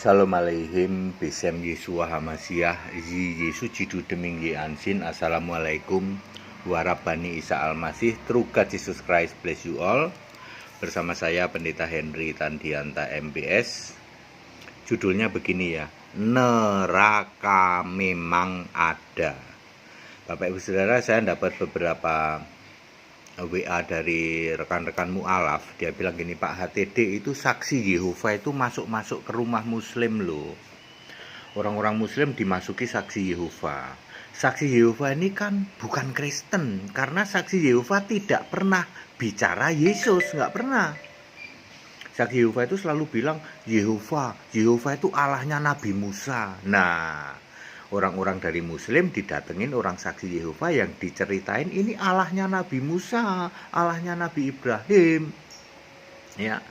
Shalom aleihim, Besem Yesua Hamasiah, Yesus Jidu Deming Ye Ansin, Assalamualaikum warabani Isa Almasih, True God Jesus Christ bless you all. Bersama saya Pendeta Henry Tandianta MBS. Judulnya begini ya, neraka memang ada. Bapak Ibu Saudara, saya dapat beberapa WA dari rekan-rekan mu'alaf. Dia bilang gini, Pak, HTD itu saksi Yehova itu masuk-masuk ke rumah muslim loh. Orang-orang muslim dimasuki saksi Yehova. Saksi Yehova ini kan bukan Kristen, karena saksi Yehova tidak pernah bicara Yesus, nggak pernah. Saksi Yehova itu selalu bilang Yehova itu Allahnya Nabi Musa. Nah, orang-orang dari muslim didatengin orang saksi Yehova yang diceritain ini Allahnya Nabi Musa, Allahnya Nabi Ibrahim. Ya,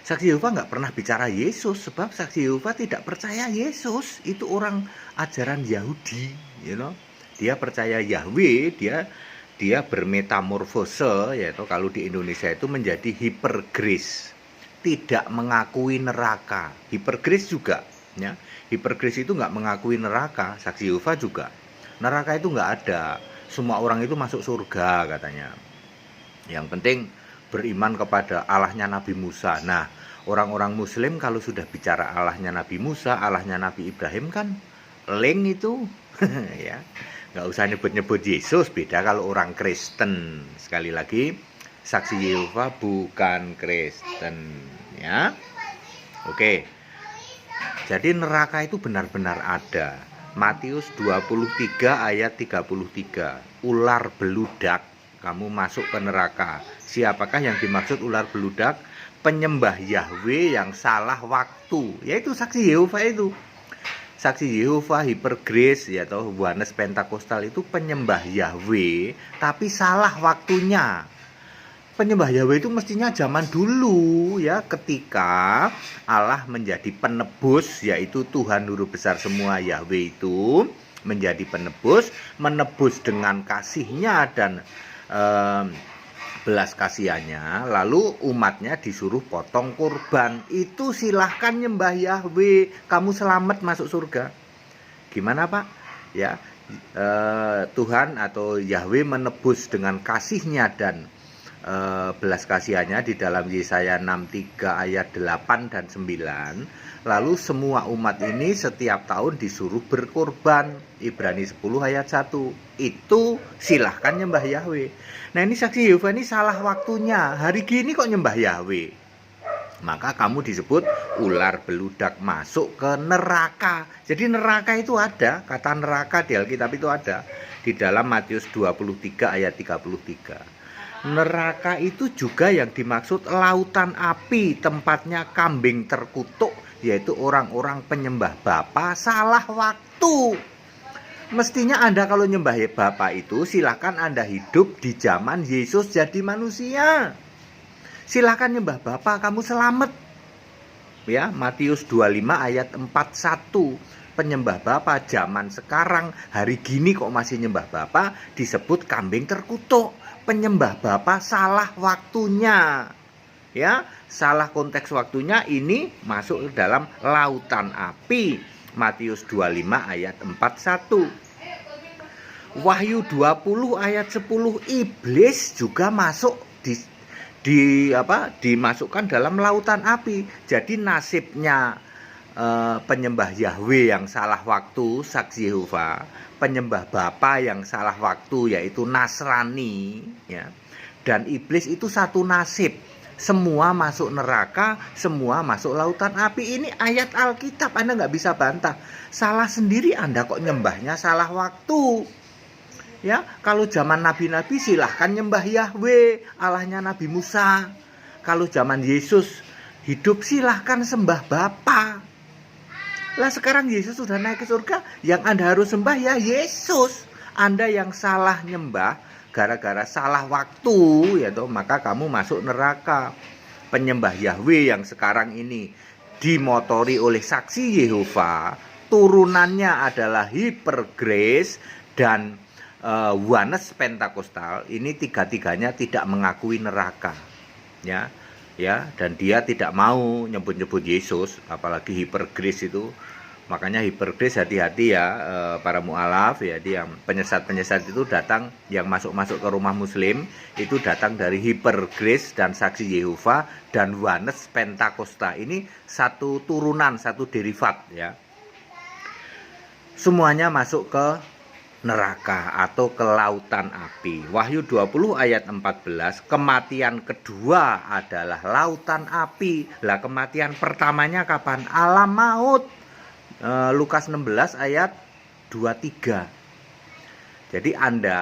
saksi Yehova nggak pernah bicara Yesus, sebab saksi Yehova tidak percaya Yesus. Itu orang ajaran Yahudi, Dia percaya Yahweh, dia bermetamorfose, yaitu kalau di Indonesia itu menjadi hipergrace, tidak mengakui neraka. Hipergrace juga, ya. Hipergrace itu nggak mengakui neraka. Saksi Yehova juga, neraka itu nggak ada, semua orang itu masuk surga katanya. Yang penting beriman kepada Allahnya Nabi Musa. Nah, orang-orang muslim kalau sudah bicara Allahnya Nabi Musa, Allahnya Nabi Ibrahim kan link itu ya, nggak usah nyebut-nyebut Yesus. Beda kalau orang Kristen. Sekali lagi, saksi Yehova bukan Kristen, ya. Oke. Jadi neraka itu benar-benar ada. Matius 23 ayat 33. Ular beludak, kamu masuk ke neraka. Siapakah yang dimaksud ular beludak? Penyembah Yahweh yang salah waktu, yaitu saksi Yehova itu. Saksi Yehova, hipergrace, atau Yohanes Pentakostal itu penyembah Yahweh, tapi salah waktunya. Penyembah Yahweh itu mestinya zaman dulu, ya, ketika Allah menjadi penebus, yaitu Tuhan Guru Besar semua Yahweh itu menjadi penebus, menebus dengan kasihnya dan belas kasihannya, lalu umatnya disuruh potong kurban. Itu silahkan nyembah Yahweh, kamu selamat masuk surga. Gimana Pak? Ya, Tuhan atau Yahweh menebus dengan kasihnya dan belas kasihannya di dalam Yesaya 63 ayat 8 dan 9. Lalu semua umat ini setiap tahun disuruh berkorban. Ibrani 10 ayat 1. Itu silahkan nyembah Yahweh. Nah, ini saksi Yehova ini salah waktunya. Hari gini kok nyembah Yahweh. Maka kamu disebut ular beludak, masuk ke neraka. Jadi neraka itu ada. Kata neraka di Alkitab itu ada. Di dalam Matius 23 ayat 33. Neraka itu juga yang dimaksud lautan api, tempatnya kambing terkutuk, yaitu orang-orang penyembah Bapa salah waktu. Mestinya Anda kalau nyembah Bapa itu silahkan Anda hidup di zaman Yesus jadi manusia. Silahkan nyembah Bapa, kamu selamat. Ya, Matius 25 ayat 41. Penyembah Bapa zaman sekarang hari gini kok masih nyembah Bapa disebut kambing terkutuk. Penyembah Bapa salah waktunya, ya, salah konteks waktunya. Ini masuk ke dalam lautan api. Matius 25 ayat 41. Wahyu 20 ayat 10, iblis juga masuk dimasukkan dalam lautan api. Jadi nasibnya penyembah Yahweh yang salah waktu, saksi Yehova, penyembah Bapa yang salah waktu, yaitu Nasrani, ya, dan iblis itu satu nasib. Semua masuk neraka, semua masuk lautan api. Ini ayat Alkitab, Anda nggak bisa bantah. Salah sendiri Anda kok nyembahnya salah waktu. Ya, kalau zaman nabi-nabi silahkan nyembah Yahweh, Allahnya Nabi Musa. Kalau zaman Yesus hidup silahkan sembah Bapa. Lah sekarang Yesus sudah naik ke surga, yang Anda harus sembah ya Yesus. Anda yang salah nyembah gara-gara salah waktu, maka kamu masuk neraka. Penyembah Yahweh yang sekarang ini dimotori oleh saksi Yehova, turunannya adalah hipergrace dan Yohanes Pentakostal. Ini tiga-tiganya tidak mengakui neraka, ya. ya, dan dia tidak mau nyebut-nyebut Yesus, apalagi hipergrace itu. Makanya hipergrace, hati-hati ya, para mualaf ya, dia penyesat-penyesat itu datang, yang masuk-masuk ke rumah muslim itu datang dari hipergrace dan saksi Yehova dan Oneness Pentakosta. Ini satu turunan, satu derivat ya. Semuanya masuk ke neraka atau ke lautan api. Wahyu 20 ayat 14, kematian kedua adalah lautan api. Lah kematian pertamanya kapan? Alam maut. Lukas 16 ayat 23. Jadi Anda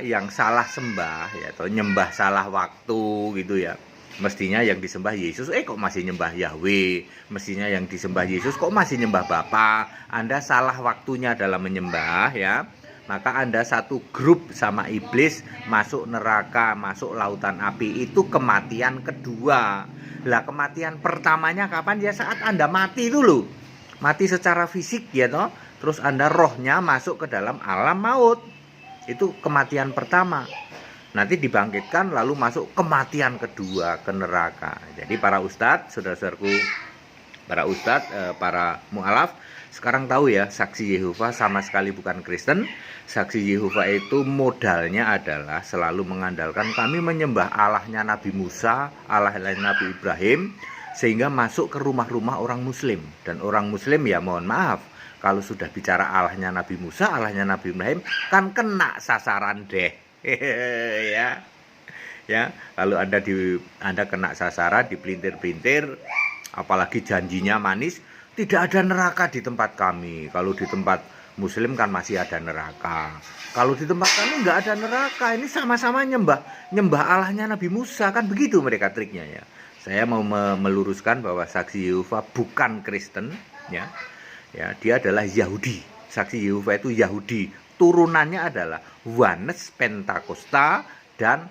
yang salah sembah ya, atau nyembah salah waktu gitu ya, mestinya yang disembah Yesus, kok masih nyembah Yahweh. Mestinya yang disembah Yesus, kok masih nyembah Bapa. Anda salah waktunya dalam menyembah ya, maka Anda satu grup sama iblis, masuk neraka, masuk lautan api. Itu kematian kedua. Lah kematian pertamanya kapan? Ya saat Anda mati dulu, mati secara fisik ya toh, terus Anda rohnya masuk ke dalam alam maut. Itu kematian pertama. Nanti dibangkitkan lalu masuk kematian kedua, ke neraka. Jadi para ustadz, saudara-saudaraku, para ustadz, para mu'alaf, sekarang tahu ya, saksi Yehova sama sekali bukan Kristen. Saksi Yehova itu modalnya adalah selalu mengandalkan kami menyembah Allahnya Nabi Musa, Allahnya Nabi Ibrahim, sehingga masuk ke rumah-rumah orang muslim. Dan orang muslim ya mohon maaf, kalau sudah bicara Allahnya Nabi Musa, Allahnya Nabi Ibrahim, kan kena sasaran deh. ya kalau Anda kena sasaran, dipelintir-pelintir, apalagi janjinya manis, tidak ada neraka di tempat kami. Kalau di tempat muslim kan masih ada neraka, kalau di tempat kami nggak ada neraka. Ini sama-sama nyembah Allahnya Nabi Musa, kan begitu mereka triknya ya. Saya mau meluruskan bahwa saksi Yehova bukan Kristen ya. Ya, dia adalah Yahudi. Saksi Yehova itu Yahudi. Turunannya adalah Oneness Pentakosta dan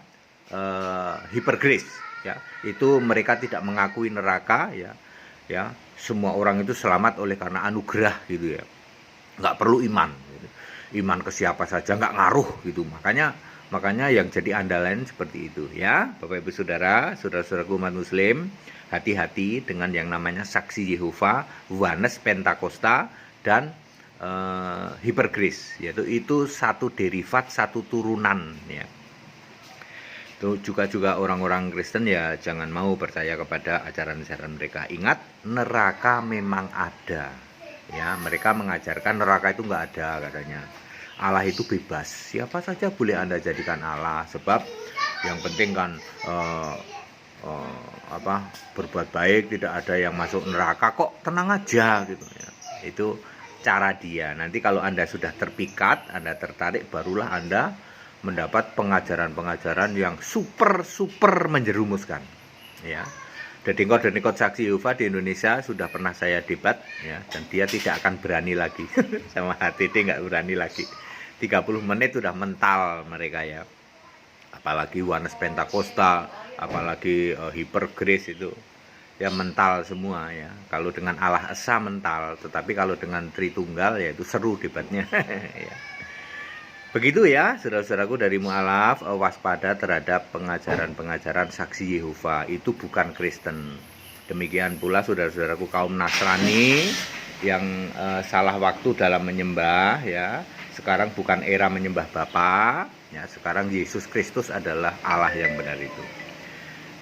hipergrace ya. Itu mereka tidak mengakui neraka ya. Ya, semua orang itu selamat oleh karena anugerah gitu ya. Nggak perlu iman gitu. Iman ke siapa saja nggak ngaruh gitu. Makanya yang jadi andalan seperti itu ya. Bapak Ibu Saudara, saudara-saudaraku umat muslim, hati-hati dengan yang namanya saksi Yehova, Oneness Pentakosta dan hipergrace, yaitu itu satu derivat, satu turunan ya. Itu juga orang-orang Kristen ya jangan mau percaya kepada ajaran-ajaran mereka. Ingat, neraka memang ada ya. Mereka mengajarkan neraka itu nggak ada katanya. Allah itu bebas, siapa saja boleh Anda jadikan Allah, sebab yang penting kan berbuat baik, tidak ada yang masuk neraka kok, tenang aja gitu ya. Itu cara dia. Nanti kalau Anda sudah terpikat, Anda tertarik, barulah Anda mendapat pengajaran-pengajaran yang super menjerumuskan ya. Dedengkot saksi Yehova di Indonesia sudah pernah saya debat ya, dan dia tidak akan berani lagi sama HTT, nggak berani lagi. 30 menit sudah mental mereka ya, apalagi Oneness Pentakosta, apalagi hipergrace itu ya mental semua ya. Kalau dengan Allah Esa mental, tetapi kalau dengan Tritunggal ya itu seru debatnya ya. Begitu ya saudara-saudaraku dari mu'alaf, waspada terhadap pengajaran-pengajaran saksi Yehova, itu bukan Kristen. Demikian pula saudara-saudaraku kaum Nasrani yang salah waktu dalam menyembah ya. Sekarang bukan era menyembah Bapa ya, sekarang Yesus Kristus adalah Allah yang benar itu.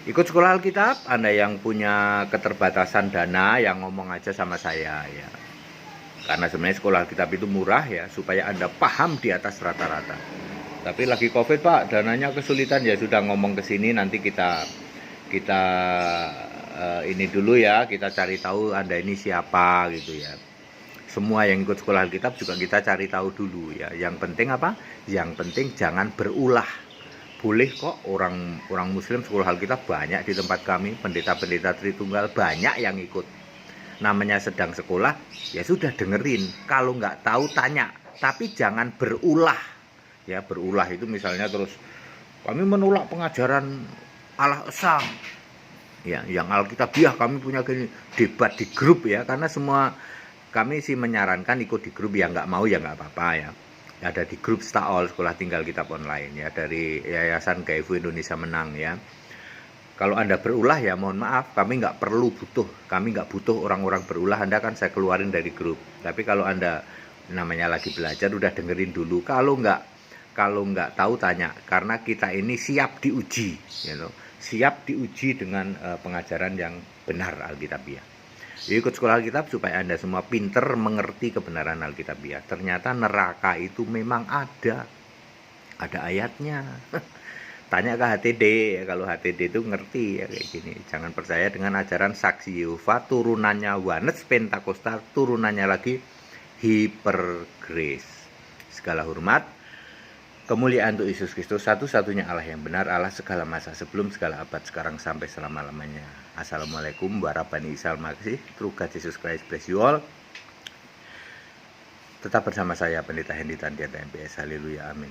Ikut sekolah Alkitab, Anda yang punya keterbatasan dana, yang ngomong aja sama saya ya. Karena sebenarnya sekolah Alkitab itu murah ya, supaya Anda paham di atas rata-rata. Tapi lagi Covid Pak, dananya kesulitan ya, sudah ngomong ke sini, nanti kita ini dulu ya, kita cari tahu Anda ini siapa gitu ya. Semua yang ikut sekolah Alkitab juga kita cari tahu dulu ya. Yang penting apa? Yang penting jangan berulah. Boleh kok orang muslim sekolah Alkitab banyak di tempat kami, pendeta-pendeta Tritunggal banyak yang ikut. Namanya sedang sekolah, ya sudah dengerin. Kalau nggak tahu tanya, tapi jangan berulah. Ya, berulah itu misalnya terus kami menolak pengajaran Allah Esa. Ya, yang Alkitabiah kami punya gini, debat di grup ya, karena semua kami sih menyarankan ikut di grup, ya nggak mau ya nggak apa-apa ya. Ada di grup Staol Sekolah Tinggal Kitab Online ya, dari Yayasan GAIFU Indonesia Menang ya. Kalau Anda berulah ya mohon maaf, kami nggak butuh orang-orang berulah. Anda kan saya keluarin dari grup. Tapi kalau Anda namanya lagi belajar, udah dengerin dulu. Kalau nggak tahu tanya, karena kita ini siap diuji, siap diuji dengan pengajaran yang benar Alkitabiah. Ikut sekolah Alkitab supaya Anda semua pinter mengerti kebenaran Alkitabiah. Ternyata neraka itu memang ada ayatnya. Tanya ke HTD, kalau HTD itu ngerti ya kayak gini. Jangan percaya dengan ajaran saksi Yehova, turunannya Wanes Pentakosta, turunannya lagi Hyper Grace. Segala hormat, kemuliaan untuk Yesus Kristus, satu-satunya Allah yang benar, Allah segala masa, sebelum segala abad, sekarang sampai selama-lamanya. Assalamualaikum warahmatullahi wabarakatuh. Through God Jesus Christ, bless you all. Tetap bersama saya, Pendeta Hendy Tandiata MPS. Haleluya, amin.